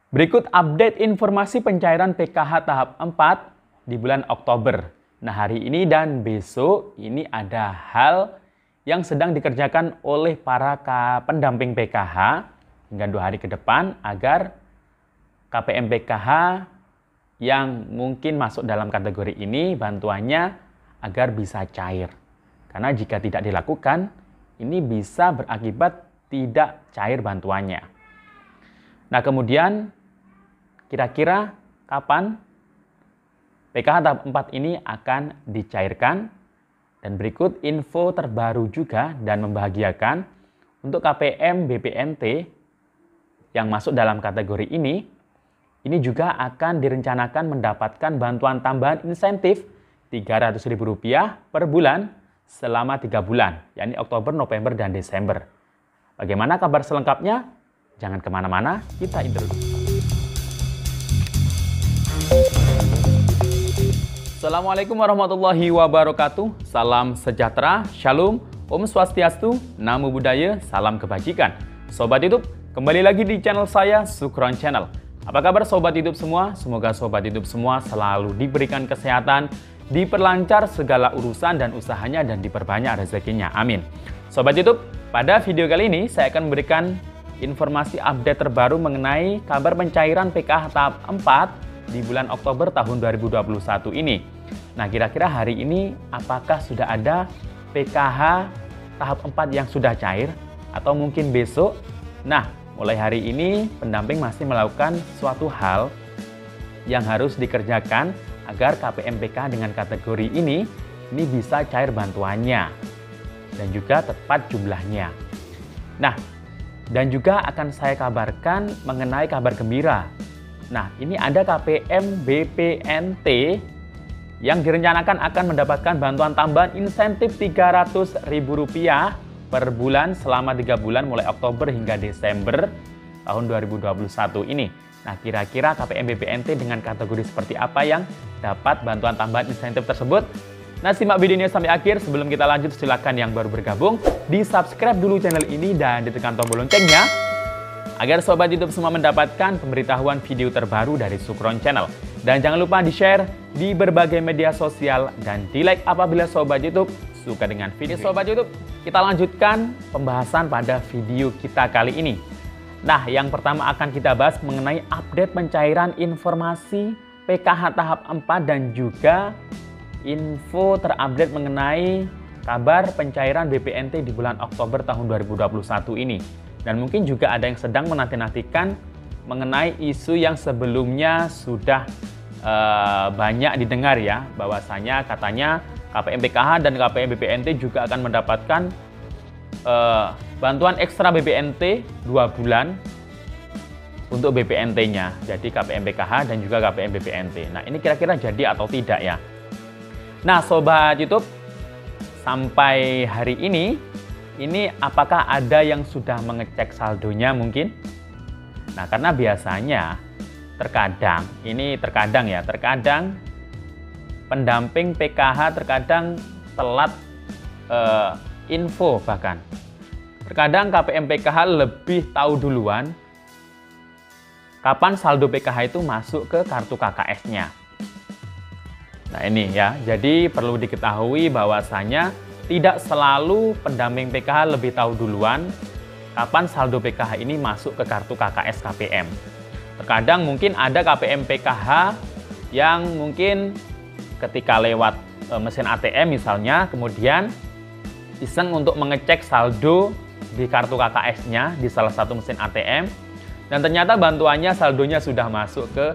Berikut update informasi pencairan PKH tahap 4 di bulan Oktober. Nah, hari ini dan besok ini ada hal yang sedang dikerjakan oleh para pendamping PKH hingga 2 hari ke depan agar KPM PKH yang mungkin masuk dalam kategori ini bantuannya agar bisa cair. Karena jika tidak dilakukan, ini bisa berakibat tidak cair bantuannya. Nah, kemudian kira-kira kapan PKH tahap 4 ini akan dicairkan? Dan berikut info terbaru juga dan membahagiakan untuk KPM BPNT yang masuk dalam kategori ini juga akan direncanakan mendapatkan bantuan tambahan insentif Rp300.000 per bulan selama 3 bulan, yakni Oktober, November, dan Desember. Bagaimana kabar selengkapnya? Jangan kemana-mana, kita intro dulu. Assalamualaikum warahmatullahi wabarakatuh. Salam sejahtera, shalom, om swastiastu, namo buddhaya, salam kebajikan. Sobat YouTube, kembali lagi di channel saya, Sukron Channel. Apa kabar Sobat YouTube semua? Semoga Sobat YouTube semua selalu diberikan kesehatan, diperlancar segala urusan dan usahanya, dan diperbanyak rezekinya. Amin. Sobat YouTube, pada video kali ini saya akan memberikan informasi update terbaru mengenai kabar pencairan PKH tahap 4 di bulan Oktober tahun 2021 ini. Nah, kira-kira hari ini apakah sudah ada PKH tahap 4 yang sudah cair atau mungkin besok? Nah, mulai hari ini pendamping masih melakukan suatu hal yang harus dikerjakan agar KPM PKH dengan kategori ini bisa cair bantuannya dan juga tepat jumlahnya. Nah, dan juga akan saya kabarkan mengenai kabar gembira. Nah, ini ada KPM BPNT yang direncanakan akan mendapatkan bantuan tambahan insentif Rp300.000 per bulan selama 3 bulan mulai Oktober hingga Desember tahun 2021 ini. Nah, kira-kira KPM BPNT dengan kategori seperti apa yang dapat bantuan tambahan insentif tersebut? Nah, simak videonya sampai akhir. Sebelum kita lanjut, silakan yang baru bergabung di-subscribe dulu channel ini dan ditekan tombol loncengnya agar Sobat YouTube semua mendapatkan pemberitahuan video terbaru dari Sukron Channel. Dan jangan lupa di-share di berbagai media sosial dan di-like apabila Sobat YouTube suka dengan video. Sobat YouTube, kita lanjutkan pembahasan pada video kita kali ini. Nah, yang pertama akan kita bahas mengenai update pencairan informasi PKH tahap 4 dan juga info terupdate mengenai kabar pencairan BPNT di bulan Oktober tahun 2021 ini. Dan mungkin juga ada yang sedang menanti-nantikan mengenai isu yang sebelumnya sudah banyak didengar ya, bahwasanya katanya KPM PKH dan KPM BPNT juga akan mendapatkan bantuan ekstra BPNT 2 bulan untuk BPNT-nya. Jadi KPM PKH dan juga KPM BPNT. Nah, ini kira-kira jadi atau tidak ya? Nah, Sobat YouTube, sampai hari ini apakah ada yang sudah mengecek saldonya mungkin? Nah, karena biasanya terkadang pendamping PKH terkadang telat info bahkan. Terkadang KPM PKH lebih tahu duluan kapan saldo PKH itu masuk ke kartu KKS-nya. Nah, ini ya, jadi perlu diketahui bahwasanya tidak selalu pendamping PKH lebih tahu duluan kapan saldo PKH ini masuk ke kartu KKS KPM. Terkadang mungkin ada KPM PKH yang mungkin ketika lewat mesin ATM misalnya, kemudian iseng untuk mengecek saldo di kartu KKS-nya di salah satu mesin ATM, dan ternyata bantuannya saldonya sudah masuk ke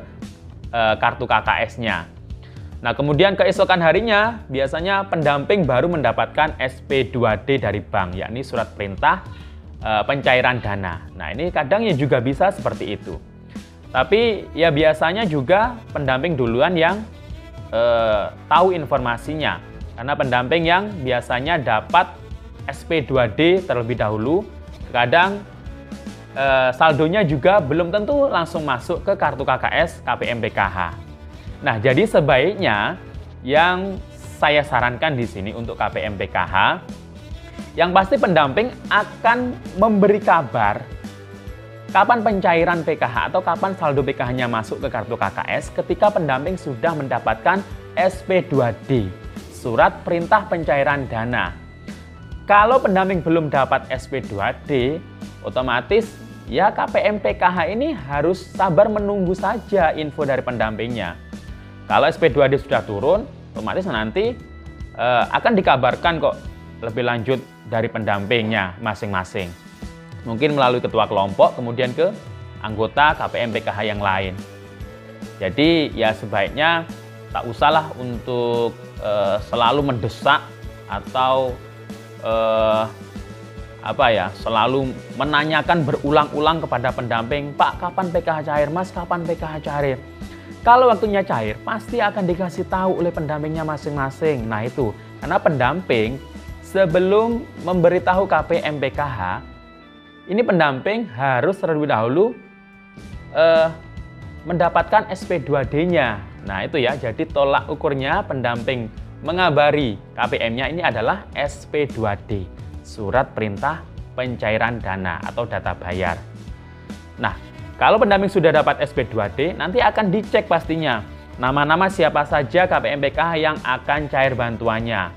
kartu KKS-nya. Nah, kemudian keesokan harinya biasanya pendamping baru mendapatkan SP2D dari bank, yakni surat perintah pencairan dana. Nah, ini kadang ya juga bisa seperti itu. Tapi ya biasanya juga pendamping duluan yang tahu informasinya. Karena pendamping yang biasanya dapat SP2D terlebih dahulu, kadang saldonya juga belum tentu langsung masuk ke kartu KKS KPM PKH. Nah, jadi sebaiknya yang saya sarankan di sini untuk KPM PKH, yang pasti pendamping akan memberi kabar Kapan pencairan PKH atau kapan saldo PKH-nya masuk ke kartu KKS? Ketika pendamping sudah mendapatkan SP2D, surat perintah pencairan dana. Kalau pendamping belum dapat SP2D, otomatis ya KPM PKH ini harus sabar menunggu saja info dari pendampingnya. Kalau SP2D sudah turun, otomatis nanti akan dikabarkan kok lebih lanjut dari pendampingnya masing-masing. Mungkin melalui ketua kelompok, kemudian ke anggota KPM PKH yang lain. Jadi ya sebaiknya tak usahlah untuk selalu mendesak atau selalu menanyakan berulang-ulang kepada pendamping, Pak, kapan PKH cair? Mas, kapan PKH cair? Kalau waktunya cair, pasti akan dikasih tahu oleh pendampingnya masing-masing. Nah itu, karena pendamping sebelum memberitahu KPM PKH, ini pendamping harus terlebih dahulu mendapatkan SP2D-nya. Nah itu ya, jadi tolak ukurnya pendamping mengabari KPM-nya ini adalah SP2D, surat perintah pencairan dana atau data bayar. Nah, kalau pendamping sudah dapat SP2D, nanti akan dicek pastinya nama-nama siapa saja KPM PKH yang akan cair bantuannya.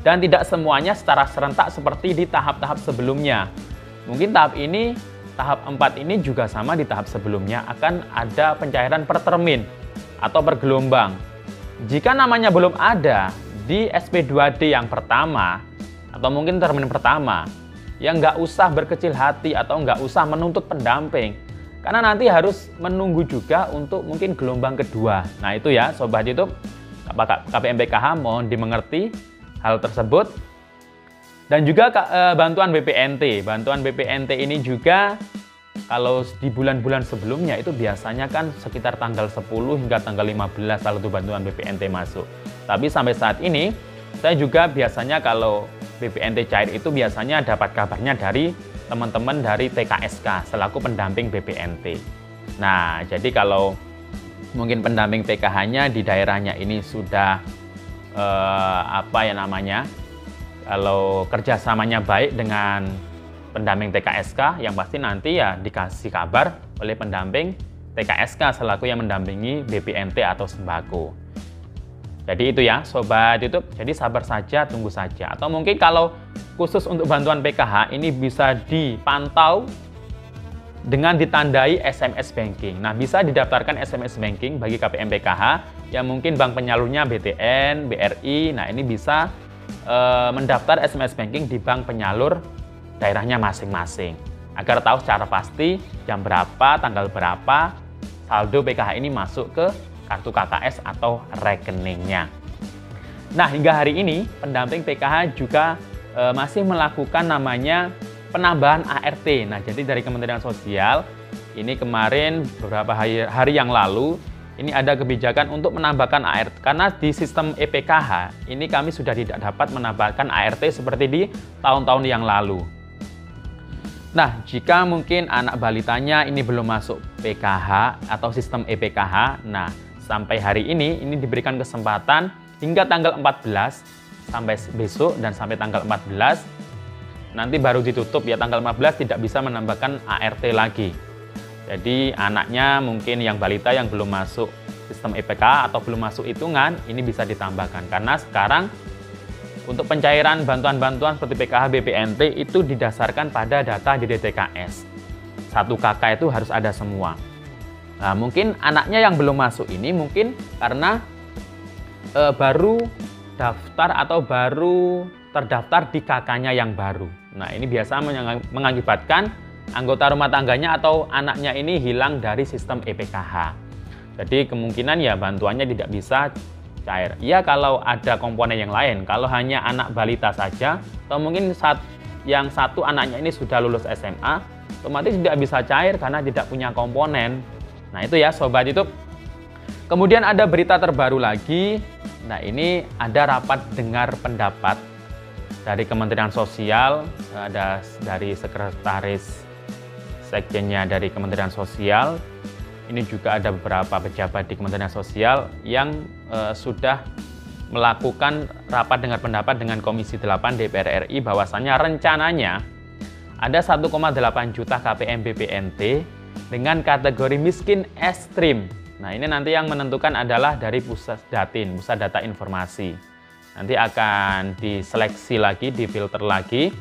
Dan tidak semuanya secara serentak seperti di tahap-tahap sebelumnya. Mungkin tahap 4 ini juga sama di tahap sebelumnya, akan ada pencairan per termin atau per gelombang. Jika namanya belum ada di SP2D yang pertama, atau mungkin termin pertama, ya nggak usah berkecil hati atau nggak usah menuntut pendamping. Karena nanti harus menunggu juga untuk mungkin gelombang kedua. Nah itu ya Sobat YouTube, KPM PKH mohon dimengerti hal tersebut. Dan juga bantuan BPNT. Bantuan BPNT ini juga kalau di bulan-bulan sebelumnya itu biasanya kan sekitar tanggal 10 hingga tanggal 15 kalau itu bantuan BPNT masuk. Tapi sampai saat ini saya juga biasanya kalau BPNT cair itu biasanya dapat kabarnya dari teman-teman dari TKSK selaku pendamping BPNT. Nah, jadi kalau mungkin pendamping PKH-nya di daerahnya ini sudah kalau kerjasamanya baik dengan pendamping TKSK, yang pasti nanti ya dikasih kabar oleh pendamping TKSK selaku yang mendampingi BPNT atau sembako. Jadi itu ya Sobat YouTube, jadi sabar saja, tunggu saja. Atau mungkin kalau khusus untuk bantuan PKH ini bisa dipantau dengan ditandai SMS Banking. Nah bisa didaftarkan SMS Banking bagi KPM PKH yang mungkin bank penyalurnya BTN, BRI, nah ini bisa mendaftar SMS Banking di bank penyalur daerahnya masing-masing agar tahu secara pasti jam berapa, tanggal berapa saldo PKH ini masuk ke kartu KKS atau rekeningnya. Nah hingga hari ini pendamping PKH juga masih melakukan namanya penambahan ART. Nah jadi dari Kementerian Sosial ini kemarin beberapa hari yang lalu ini ada kebijakan untuk menambahkan ART karena di sistem EPKH ini kami sudah tidak dapat menambahkan ART seperti di tahun-tahun yang lalu. Nah, jika mungkin anak balitanya ini belum masuk PKH atau sistem EPKH, nah sampai hari ini diberikan kesempatan hingga tanggal 14 sampai besok dan sampai tanggal 14 nanti baru ditutup ya, tanggal 15 tidak bisa menambahkan ART lagi. Jadi anaknya mungkin yang balita yang belum masuk sistem EPK atau belum masuk hitungan ini bisa ditambahkan karena sekarang untuk pencairan bantuan-bantuan seperti PKH, BPNT itu didasarkan pada data di DTKS. Satu kakak itu harus ada semua. Nah, mungkin anaknya yang belum masuk ini mungkin karena baru daftar atau baru terdaftar di kakaknya yang baru. Nah, ini biasa mengakibatkan anggota rumah tangganya atau anaknya ini hilang dari sistem EPKH. Jadi kemungkinan ya bantuannya tidak bisa cair. Ya kalau ada komponen yang lain, kalau hanya anak balita saja, atau mungkin yang satu anaknya ini sudah lulus SMA, otomatis tidak bisa cair karena tidak punya komponen. Nah itu ya Sobat YouTube. Kemudian ada berita terbaru lagi. Nah ini ada rapat dengar pendapat dari Kementerian Sosial, ada dari sekretaris sekjennya dari Kementerian Sosial. Ini juga ada beberapa pejabat di Kementerian Sosial yang sudah melakukan rapat dengar pendapat dengan Komisi 8 DPR RI bahwasannya rencananya ada 1,8 juta KPM BPNT dengan kategori miskin ekstrim. Nah, ini nanti yang menentukan adalah dari Pusat Datin, Pusat Data Informasi. Nanti akan diseleksi lagi, difilter lagi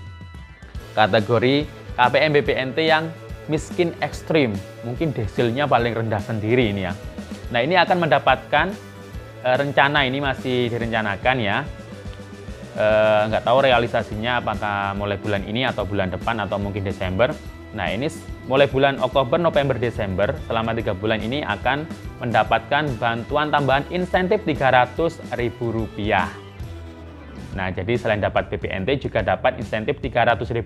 kategori KPM BPNT yang miskin ekstrim. Mungkin desilnya paling rendah sendiri ini ya. Nah, ini akan mendapatkan rencana, ini masih direncanakan ya. Nggak tahu realisasinya apakah mulai bulan ini atau bulan depan atau mungkin Desember. Nah, ini mulai bulan Oktober, November, Desember, selama 3 bulan ini akan mendapatkan bantuan tambahan insentif Rp300.000. Nah, jadi selain dapat BPNT juga dapat insentif Rp300.000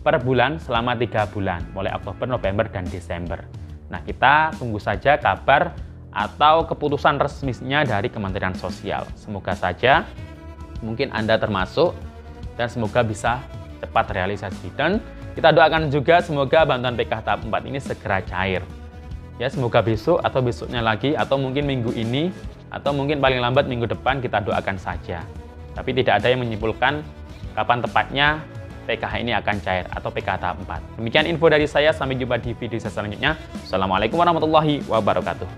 per bulan selama 3 bulan, mulai Oktober, November, dan Desember. Nah, kita tunggu saja kabar atau keputusan resminya dari Kementerian Sosial. Semoga saja mungkin Anda termasuk dan semoga bisa cepat realisasi. Dan kita doakan juga semoga bantuan PKH tahap 4 ini segera cair. Ya, semoga besok atau besoknya lagi atau mungkin minggu ini atau mungkin paling lambat minggu depan, kita doakan saja. Tapi tidak ada yang menyimpulkan kapan tepatnya PKH ini akan cair atau PKH tahap 4. Demikian info dari saya, sampai jumpa di video selanjutnya. Assalamualaikum warahmatullahi wabarakatuh.